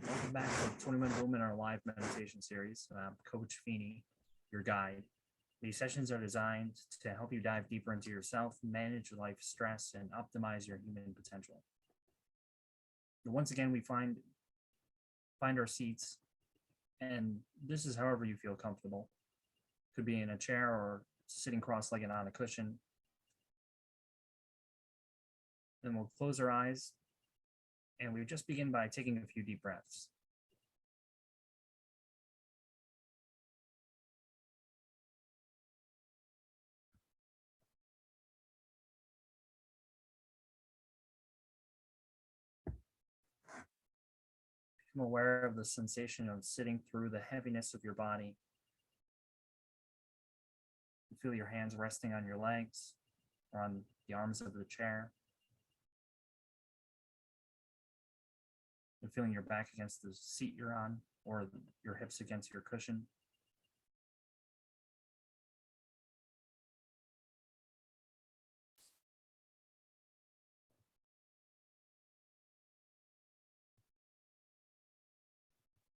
Welcome back to 21 Bowman, our live meditation series. I'm Coach Feeney, your guide. These sessions are designed to help you dive deeper into yourself, manage life stress, and optimize your human potential. And once again, we find our seats, and this is however you feel comfortable. Could be in a chair or sitting cross-legged on a cushion. Then we'll close our eyes, and we just begin by taking a few deep breaths. Become aware of the sensation of sitting through the heaviness of your body. You feel your hands resting on your legs or on the arms of the chair. And feeling your back against the seat you're on or your hips against your cushion.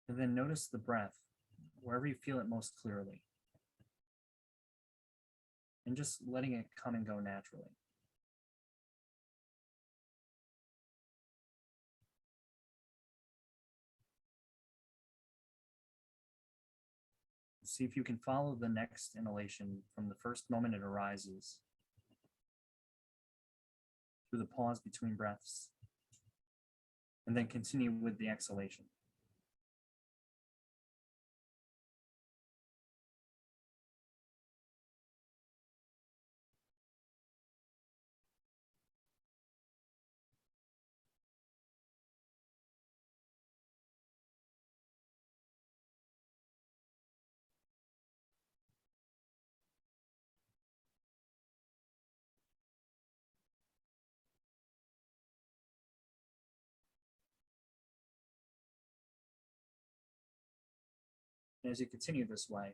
And then notice the breath wherever you feel it most clearly. And just letting it come and go naturally. See if you can follow the next inhalation from the first moment it arises through the pause between breaths, and then continue with the exhalation. And as you continue this way,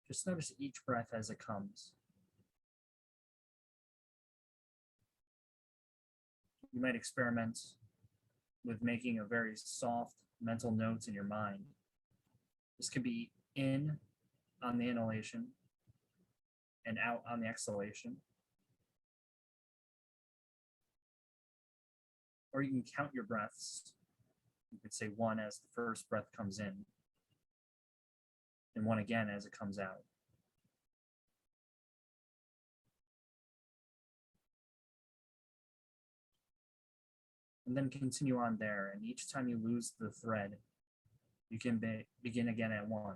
just notice each breath as it comes. You might experiment with making a very soft mental note in your mind. This could be in on the inhalation and out on the exhalation. Or you can count your breaths. You could say one as the first breath comes in, and one again as it comes out. And then continue on there. And each time you lose the thread, you can begin again at one.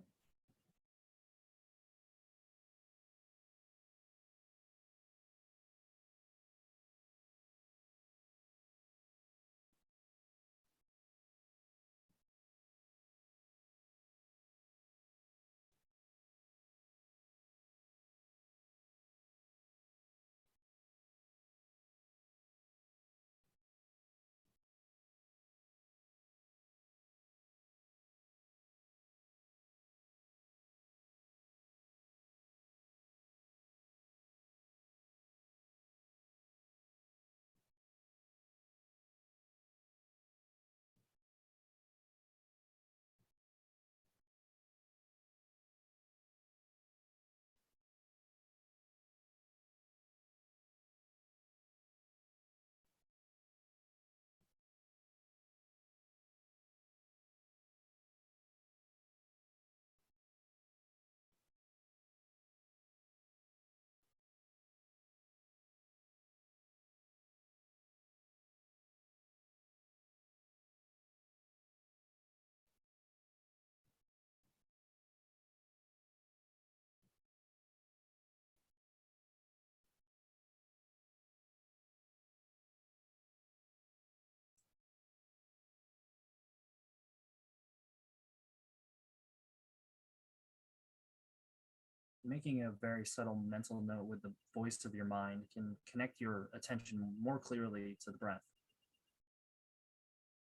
Making a very subtle mental note with the voice of your mind can connect your attention more clearly to the breath.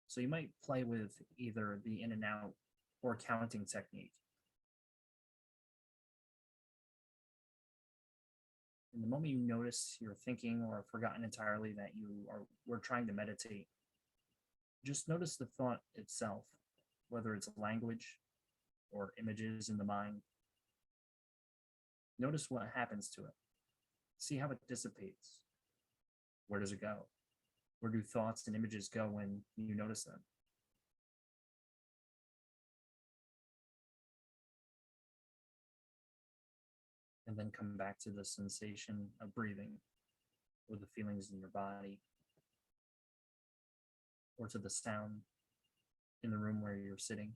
So you might play with either the in and out or counting technique. And the moment you notice you're thinking or have forgotten entirely that were trying to meditate, just notice the thought itself whether it's language or images in the mind. Notice what happens to it. See how it dissipates. Where does it go? Where do thoughts and images go when you notice them? And then come back to the sensation of breathing, or the feelings in your body, or to the sound in the room where you're sitting.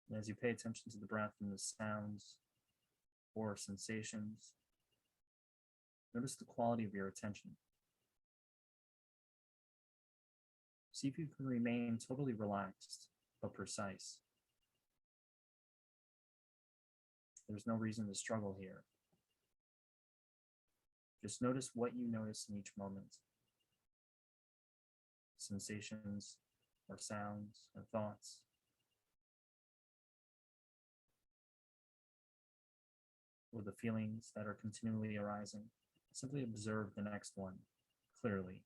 And as you pay attention to the breath and the sounds or sensations, notice the quality of your attention. See if you can remain totally relaxed but precise. There's no reason to struggle here. Just notice what you notice in each moment. Sensations or sounds or thoughts. Or the feelings that are continually arising. Simply observe the next one clearly.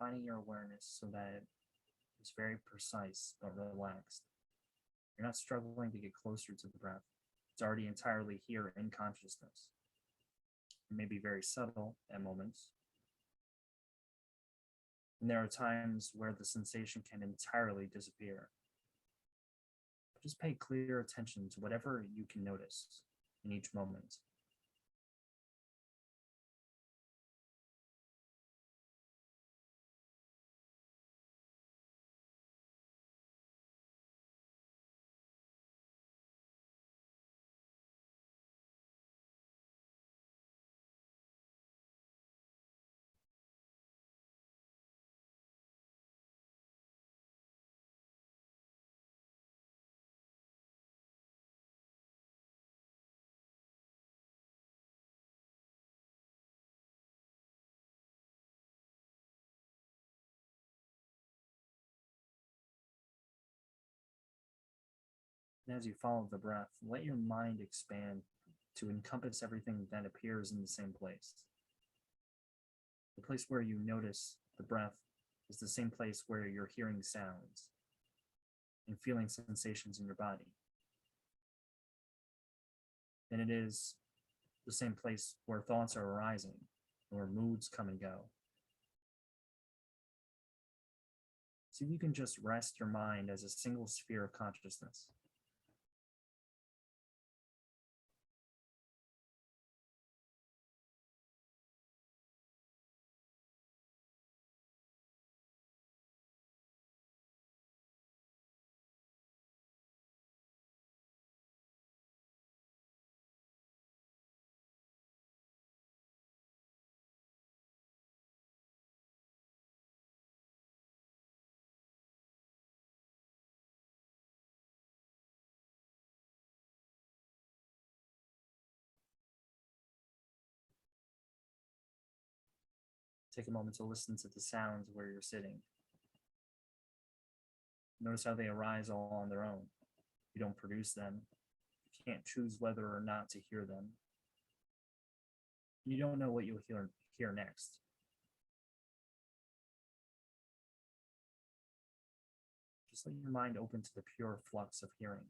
Refining your awareness so that it's very precise but relaxed. You're not struggling to get closer to the breath. It's already entirely here in consciousness. It may be very subtle at moments. And there are times where the sensation can entirely disappear. Just pay clear attention to whatever you can notice in each moment. And as you follow the breath, let your mind expand to encompass everything that appears in the same place. The place where you notice the breath is the same place where you're hearing sounds and feeling sensations in your body. And it is the same place where thoughts are arising, where moods come and go. So you can just rest your mind as a single sphere of consciousness. Take a moment to listen to the sounds where you're sitting. Notice how they arise all on their own. You don't produce them. You can't choose whether or not to hear them. You don't know what you'll hear next. Just let your mind open to the pure flux of hearing.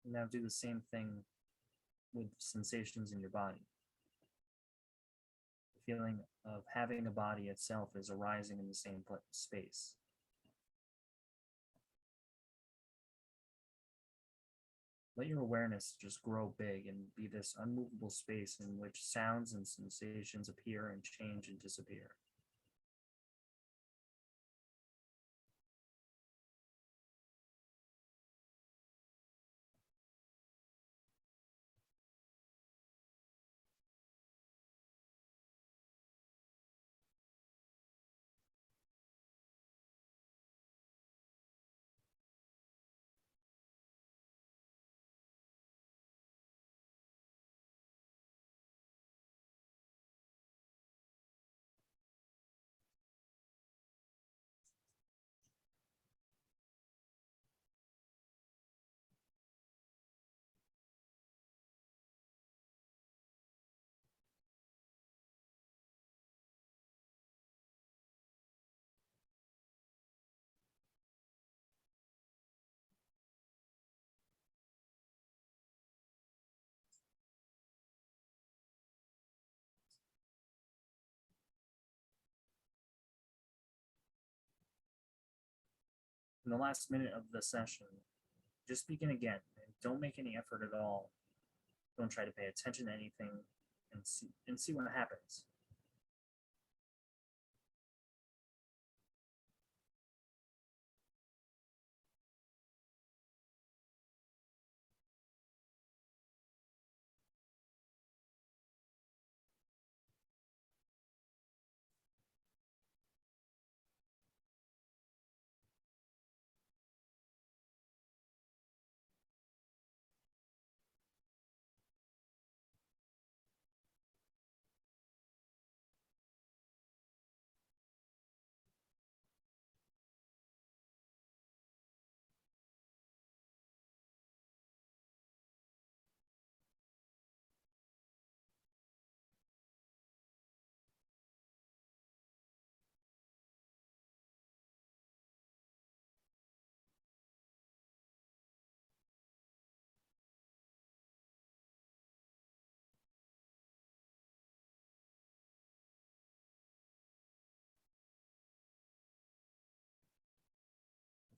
Now do the same thing with sensations in your body. The feeling of having a body itself is arising in the same space. Let your awareness just grow big and be this unmovable space in which sounds and sensations appear and change and disappear. In the last minute of the session, just begin again and don't make any effort at all. Don't try to pay attention to anything and see what happens.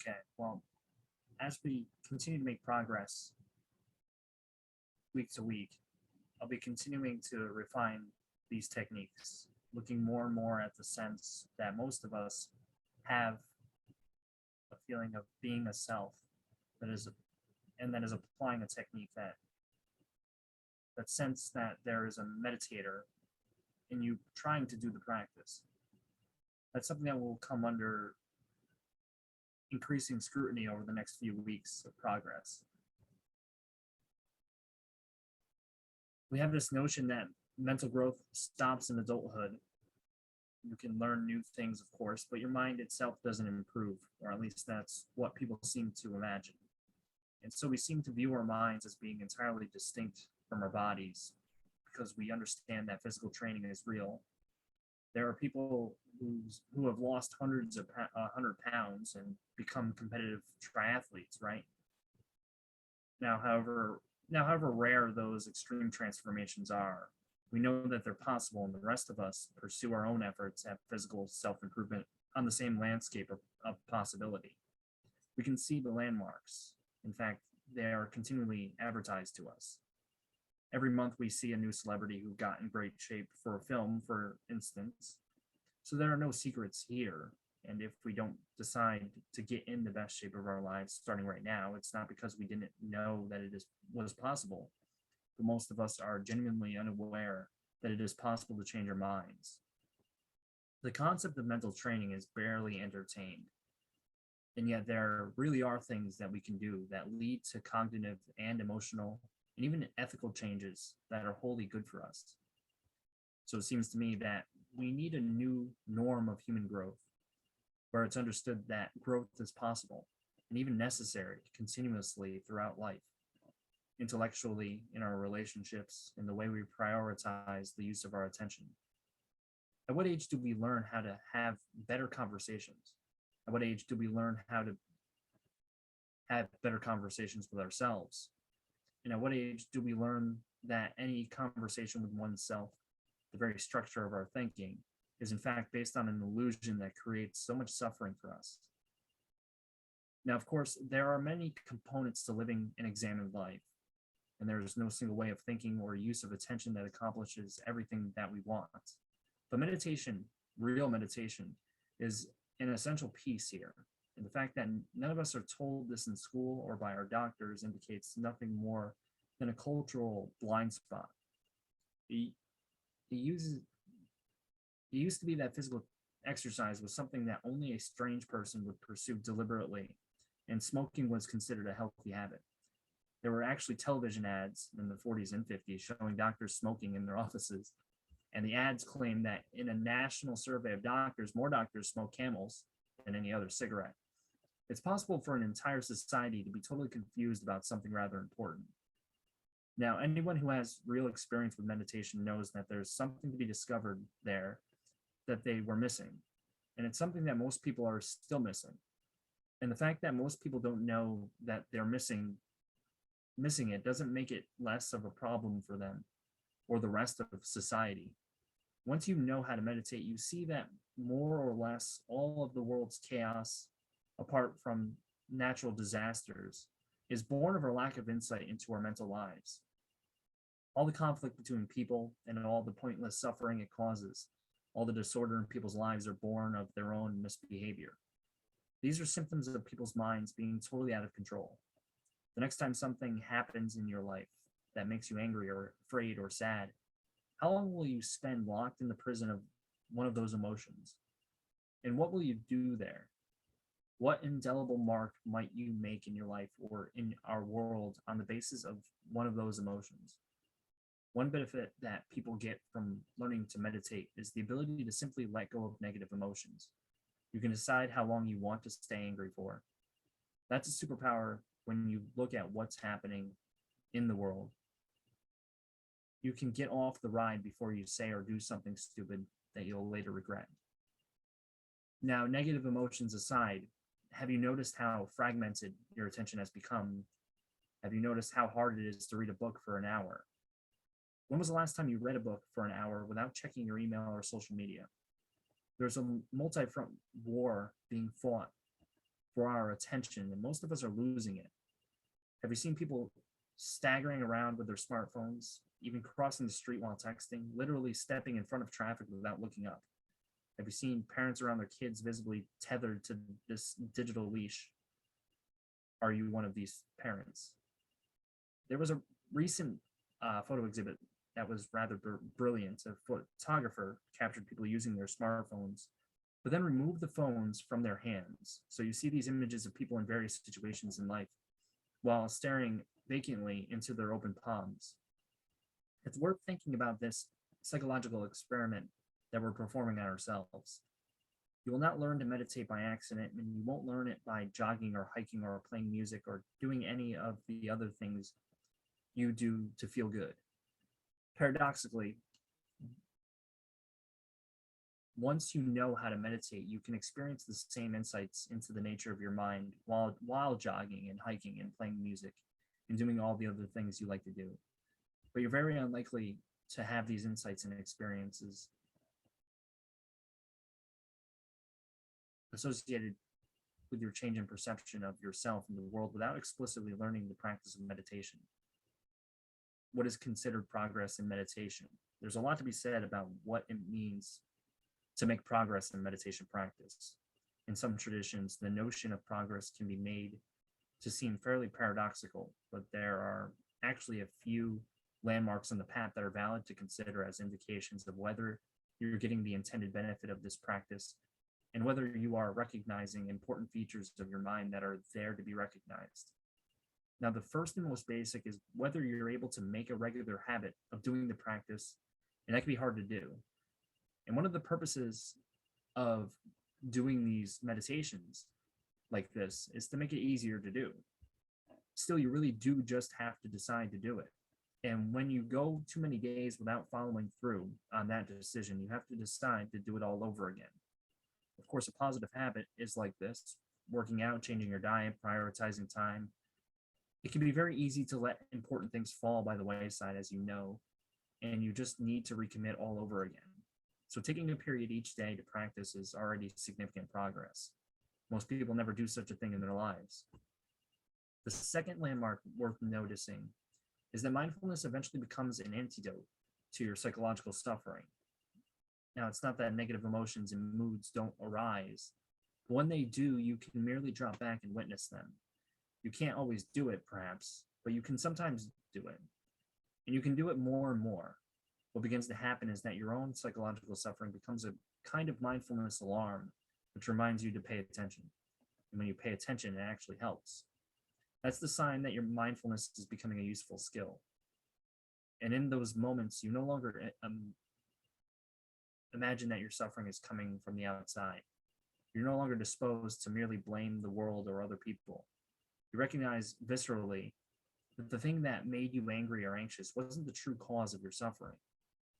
Okay, well, as we continue to make progress week to week, I'll be continuing to refine these techniques, looking more and more at the sense that most of us have a feeling of being a self that is, and that is applying a technique that sense that there is a meditator in you trying to do the practice. That's something that will come under increasing scrutiny over the next few weeks of progress. We have this notion that mental growth stops in adulthood. You can learn new things, of course, but your mind itself doesn't improve, or at least that's what people seem to imagine. And so we seem to view our minds as being entirely distinct from our bodies because we understand that physical training is real. There are people who have lost hundreds of 100 pounds and become competitive triathletes, right? Now, however rare those extreme transformations are, We know that they're possible, and the rest of us pursue our own efforts at physical self improvement on the same landscape of possibility. We can see the landmarks. In fact, they are continually advertised to us. Every month, we see a new celebrity who got in great shape for a film, for instance. So there are no secrets here. And if we don't decide to get in the best shape of our lives starting right now, it's not because we didn't know that was possible, but most of us are genuinely unaware that it is possible to change our minds. The concept of mental training is barely entertained, and yet there really are things that we can do that lead to cognitive and emotional and even ethical changes that are wholly good for us. So it seems to me that we need a new norm of human growth where it's understood that growth is possible and even necessary continuously throughout life, intellectually, in our relationships, in the way we prioritize the use of our attention. At what age do we learn how to have better conversations? At what age do we learn how to have better conversations with ourselves? And at what age do we learn that any conversation with oneself, the very structure of our thinking, is in fact based on an illusion that creates so much suffering for us? Now, of course, there are many components to living an examined life, and there is no single way of thinking or use of attention that accomplishes everything that we want. But meditation, real meditation, is an essential piece here. And the fact that none of us are told this in school or by our doctors indicates nothing more than a cultural blind spot. It used to be that physical exercise was something that only a strange person would pursue deliberately, and smoking was considered a healthy habit. There were actually television ads in the 40s and 50s showing doctors smoking in their offices, and the ads claimed that in a national survey of doctors, more doctors smoke Camels than any other cigarette. It's possible for an entire society to be totally confused about something rather important. Now, anyone who has real experience with meditation knows that there's something to be discovered there that they were missing. And it's something that most people are still missing. And the fact that most people don't know that they're missing it doesn't make it less of a problem for them or the rest of society. Once you know how to meditate, you see that more or less all of the world's chaos, apart from natural disasters, is born of our lack of insight into our mental lives. All the conflict between people and all the pointless suffering it causes, all the disorder in people's lives are born of their own misbehavior. These are symptoms of people's minds being totally out of control. The next time something happens in your life that makes you angry or afraid or sad, how long will you spend locked in the prison of one of those emotions? And what will you do there? What indelible mark might you make in your life or in our world on the basis of one of those emotions? One benefit that people get from learning to meditate is the ability to simply let go of negative emotions. You can decide how long you want to stay angry for. That's a superpower when you look at what's happening in the world. You can get off the ride before you say or do something stupid that you'll later regret. Now, negative emotions aside, have you noticed how fragmented your attention has become? Have you noticed how hard it is to read a book for an hour? When was the last time you read a book for an hour without checking your email or social media? There's a multi-front war being fought for our attention, and most of us are losing it. Have you seen people staggering around with their smartphones, even crossing the street while texting, literally stepping in front of traffic without looking up? Have you seen parents around their kids visibly tethered to this digital leash? Are you one of these parents? There was a recent photo exhibit that was rather brilliant. A photographer captured people using their smartphones, but then removed the phones from their hands. So you see these images of people in various situations in life while staring vacantly into their open palms. It's worth thinking about this psychological experiment that we're performing on ourselves. You will not learn to meditate by accident, and you won't learn it by jogging or hiking or playing music or doing any of the other things you do to feel good. Paradoxically, once you know how to meditate, you can experience the same insights into the nature of your mind while jogging and hiking and playing music and doing all the other things you like to do. But you're very unlikely to have these insights and experiences associated with your change in perception of yourself and the world without explicitly learning the practice of meditation. What is considered progress in meditation? There's a lot to be said about what it means to make progress in meditation practice. In some traditions, the notion of progress can be made to seem fairly paradoxical, but there are actually a few landmarks on the path that are valid to consider as indications of whether you're getting the intended benefit of this practice and whether you are recognizing important features of your mind that are there to be recognized. Now, the first and most basic is whether you're able to make a regular habit of doing the practice, and that can be hard to do. And one of the purposes of doing these meditations like this is to make it easier to do. Still, you really do just have to decide to do it. And when you go too many days without following through on that decision, you have to decide to do it all over again. Of course, a positive habit is like this: working out, changing your diet, prioritizing time. It can be very easy to let important things fall by the wayside, as you know, and you just need to recommit all over again. So taking a period each day to practice is already significant progress. Most people never do such a thing in their lives. The second landmark worth noticing is that mindfulness eventually becomes an antidote to your psychological suffering. Now, it's not that negative emotions and moods don't arise, but when they do, you can merely drop back and witness them. You can't always do it, perhaps, but you can sometimes do it. And you can do it more and more. What begins to happen is that your own psychological suffering becomes a kind of mindfulness alarm, which reminds you to pay attention. And when you pay attention, it actually helps. That's the sign that your mindfulness is becoming a useful skill. And in those moments, you no longer imagine that your suffering is coming from the outside. You're no longer disposed to merely blame the world or other people. You recognize viscerally that the thing that made you angry or anxious wasn't the true cause of your suffering.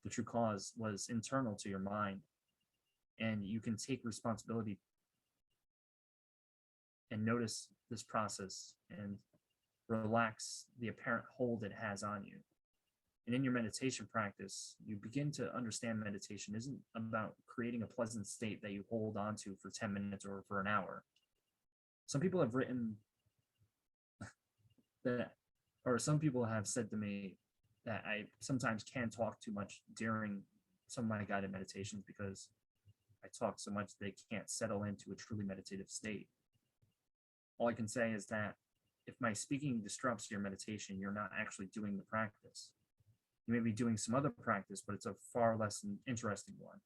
The true cause was internal to your mind, and you can take responsibility and notice this process and relax the apparent hold it has on you. And in your meditation practice, you begin to understand meditation isn't about creating a pleasant state that you hold on to for 10 minutes or for an hour. Some people have written that, or some people have said to me that I sometimes can talk too much during some of my guided meditations because I talk so much they can't settle into a truly meditative state. All I can say is that if my speaking disrupts your meditation, you're not actually doing the practice. You may be doing some other practice, but it's a far less interesting one.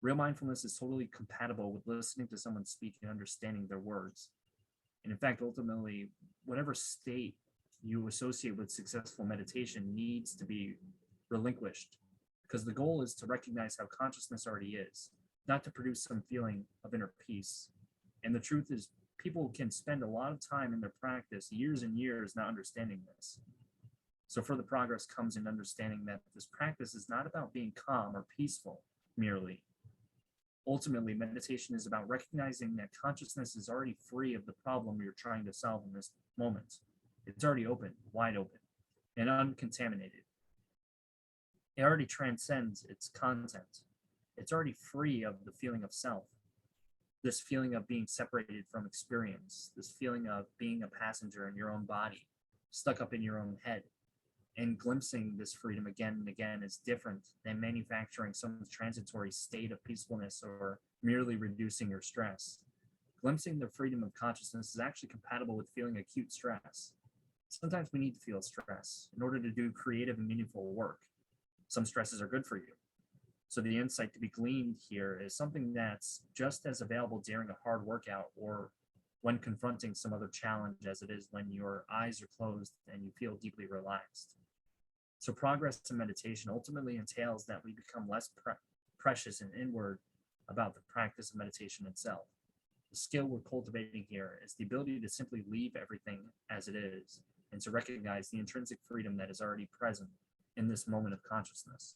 Real mindfulness is totally compatible with listening to someone speak and understanding their words. And in fact, ultimately, whatever state you associate with successful meditation needs to be relinquished, because the goal is to recognize how consciousness already is, not to produce some feeling of inner peace. And the truth is, people can spend a lot of time in their practice, years and years, not understanding this. So further progress comes in understanding that this practice is not about being calm or peaceful merely. Ultimately, meditation is about recognizing that consciousness is already free of the problem you're trying to solve in this moment. It's already open, wide open, and uncontaminated. It already transcends its content. It's already free of the feeling of self, this feeling of being separated from experience, this feeling of being a passenger in your own body, stuck up in your own head. And glimpsing this freedom again and again is different than manufacturing some transitory state of peacefulness or merely reducing your stress. Glimpsing the freedom of consciousness is actually compatible with feeling acute stress. Sometimes we need to feel stress in order to do creative and meaningful work. Some stresses are good for you. So the insight to be gleaned here is something that's just as available during a hard workout or when confronting some other challenge as it is when your eyes are closed and you feel deeply relaxed. So progress in meditation ultimately entails that we become less precious and inward about the practice of meditation itself. The skill we're cultivating here is the ability to simply leave everything as it is and to recognize the intrinsic freedom that is already present in this moment of consciousness.